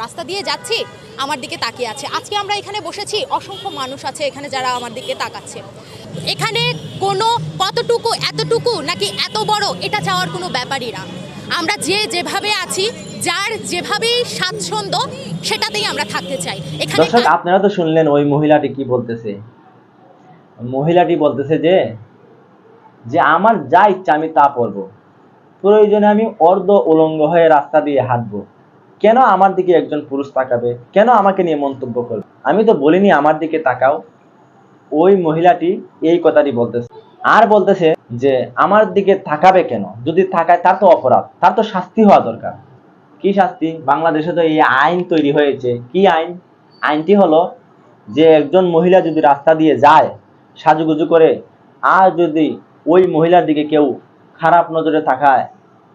রাস্তা দিয়ে যাচ্ছি, আমার দিকে তাকিয়ে আছে। আজকে আমরা এখানে বসেছি, অসংখ্য মানুষ আছে এখানে যারা আমার দিকে তাকাচ্ছে। এখানে কোনো কতটুকু, এতটুকু নাকি এত বড়, এটা চাওয়ার কোনো ব্যাপারই না। আমরা যেভাবে আছি, যার যেভাবেই স্বাচ্ছন্দ্য, সেটাতেই আমরা থাকতে চাই এখানে। দর্শক, আপনারা তো শুনলেন ওই মহিলাটি কি বলতেছে। মহিলাটি বলতেছে যে যে আমার যা ইচ্ছা আমি তা পরবো, প্রয়োজনে আমি অর্ধ উলঙ্গ হয়ে রাস্তা দিয়ে হাঁটবো। কেন আমার দিকে একজন পুরুষ তাকাবে? কেন আমাকে নিয়ে মন্তব্য করবে? আমি তো বলিনি আমার দিকে তাকাও। ওই মহিলাটি এই কথাটি বলতেছে, আর বলতেছে যে আমার দিকে তাকাবে কেন? যদি তাকায় তার তো অপরাধ, তার তো শাস্তি হওয়া দরকার। কি শাস্তি? বাংলাদেশে তো এই আইন তৈরি হয়েছে। কি আইন? আইনটি হলো যে একজন মহিলা যদি রাস্তা দিয়ে যায় সাজুগুজু করে, আর যদি ওই মহিলার দিকে কেউ খারাপ নজরে তাকায়,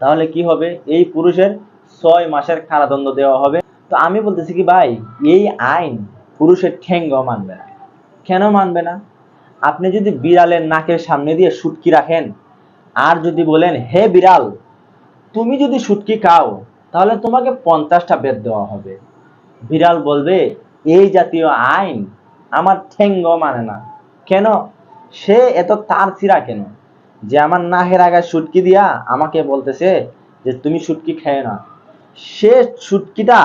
তাহলে কি হবে? এই পুরুষের 6 মাসের কারাদণ্ড দেওয়া হবে। তো আমি বলতেছি কি ভাই, এই আইন পুরুষের ঠ্যাঙ্গ মানবে না। কেন মানবে না? আপনি যদি বিড়ালের নাকের সামনে দিয়ে শুটকি রাখেন, আর যদি বলেন হে বিড়াল তুমি যদি শুটকি খাও, তাহলে তোমাকে 50টা বেত দেওয়া হবে। বিড়াল বলবে এই জাতীয় আইন আমার ঠ্যাঙ্গ মানে না। কেন? সে এত তার ছিঁড়া কেন যে আমার নাকের আগায় শুটকি দিয়া আমাকে বলতেছে যে তুমি শুটকি খেয়ে না? সে শুটকিটা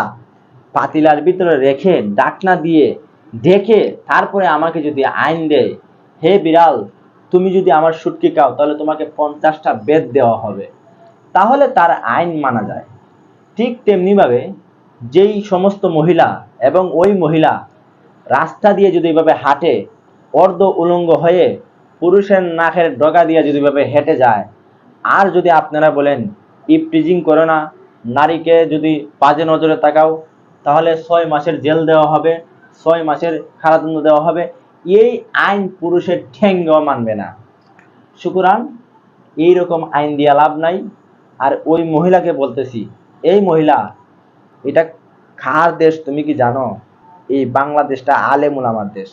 পাতিলার ভিতরে রেখে ডাকনা দিয়ে ঢেকে তারপরে আমাকে যদি আইন দেয়, হে বিড়াল তুমি যদি আমার শুটকি খাও তাহলে তোমাকে 50টা বেত দেওয়া হবে, তাহলে তার আইন মানা যায়। ঠিক তেমনিভাবে যেই সমস্ত মহিলা এবং ওই মহিলা রাস্তা দিয়ে যদি এভাবে হাঁটে অর্ধ উলঙ্গ হয়ে, পুরুষের নাকের ডগা দিয়ে যদি এভাবে হেঁটে যায়, আর যদি আপনারা বলেন ইপটিজিং করো না, নারীকে যদি বাজে নজরে তাকাও, তাহলে 6 মাসের জেল দেওয়া হবে, 6 মাসের কারাদণ্ড দেওয়া হবে, এই আইন পুরুষের ঠ্যাঙ্গ মানবে না। সুতরাং এইরকম আইন দিয়া লাভ নাই। আর ওই মহিলাকে বলতেছি, এই মহিলা, এটা কার দেশ তুমি কি জানো? এই বাংলাদেশটা আলেম উলামার দেশ,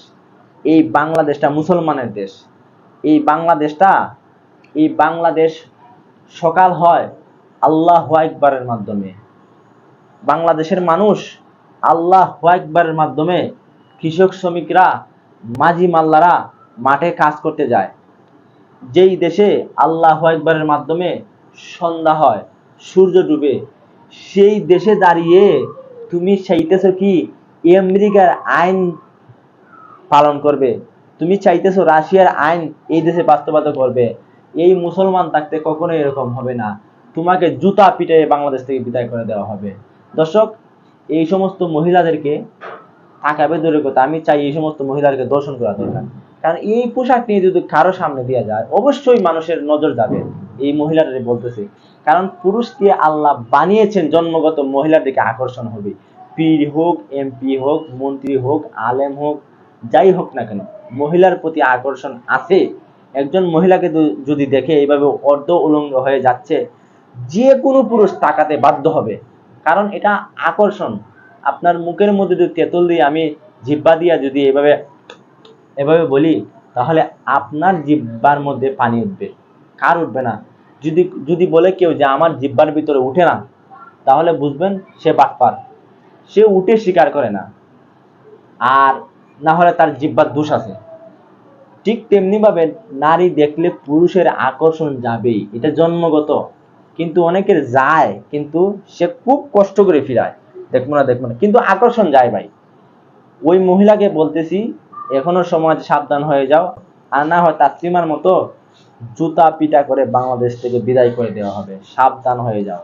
এই বাংলাদেশটা মুসলমানের দেশ। এই বাংলাদেশ সকাল হয় আল্লাহু আকবারের মাধ্যমে। বাংলাদেশের মানুষ আল্লাহু আকবারের মাধ্যমে, কৃষক শ্রমিকরা, মাঝি মাল্লারা মাঠে কাজ করতে যায়। যেই দেশে আল্লাহু আকবারের মাধ্যমে সন্ধ্যা হয়, সূর্য ডুবে, সেই দেশে দাঁড়িয়ে তুমি চাইতেছো কি আমেরিকার আইন পালন করবে? তুমি চাইতেছো রাশিয়ার আইন এই দেশে বাস্তবায়িত করবে? এই মুসলমান থাকতে কখনো এরকম হবে না। তোমাকে জুতা পিটিয়ে বাংলাদেশ থেকে বিদায় করে দেওয়া হবে। দর্শক, এই সমস্ত মহিলাদেরকে তাকাবে দূরের কথা, আমি চাই এই সমস্ত মহিলাদেরকে দর্শন করা দরকার। কারণ এই পোশাক নিয়ে যদি কারো সামনে দেওয়া যায়, অবশ্যই মানুষের নজর যাবে এই মহিলাদের বলতেছে। কারণ পুরুষকে আল্লাহ বানিয়েছেন জন্মগত মহিলার দিকে আকর্ষণ হবে। পীর হোক, এমপি হোক, মন্ত্রী হোক, আলেম হোক, যাই হোক না কেন, মহিলার প্রতি আকর্ষণ আছে। একজন মহিলাকে যদি দেখে এইভাবে অর্ধ উলঙ্গ হয়ে যাচ্ছে, যে কোনো পুরুষ তাকাতে বাধ্য হবে। কারণ এটা আকর্ষণ। আপনার মুখের মধ্যে যদি তেঁতুল দিয়ে আমি জিহ্বা দিয়া যদি এভাবে এভাবে বলি, তাহলে আপনার জিহ্বার মধ্যে পানি উঠবে। কার উঠবে না? যদি যদি বলে কেউ যে আমার জিহ্বার ভিতরে উঠে না, তাহলে বুঝবেন সে বাটপার, সে উঠে স্বীকার করে না, আর না হলে তার জিহ্বার দোষ আছে। ঠিক তেমনি ভাবে নারী দেখলে পুরুষের আকর্ষণ যাবেই, এটা জন্মগত। কিন্তু অনেকের যায়, কিন্তু সে খুব কষ্ট করে ফিরায়, দেখবো না কিন্তু আকর্ষণ যায় ভাই। ওই মহিলাকে বলতেছি এখনো সমাজ সাবধান হয়ে যাও, আর না হয় তাসলিমার মতো জুতা পিটা করে বাংলাদেশ থেকে বিদায় করে দেওয়া হবে। সাবধান হয়ে যাও।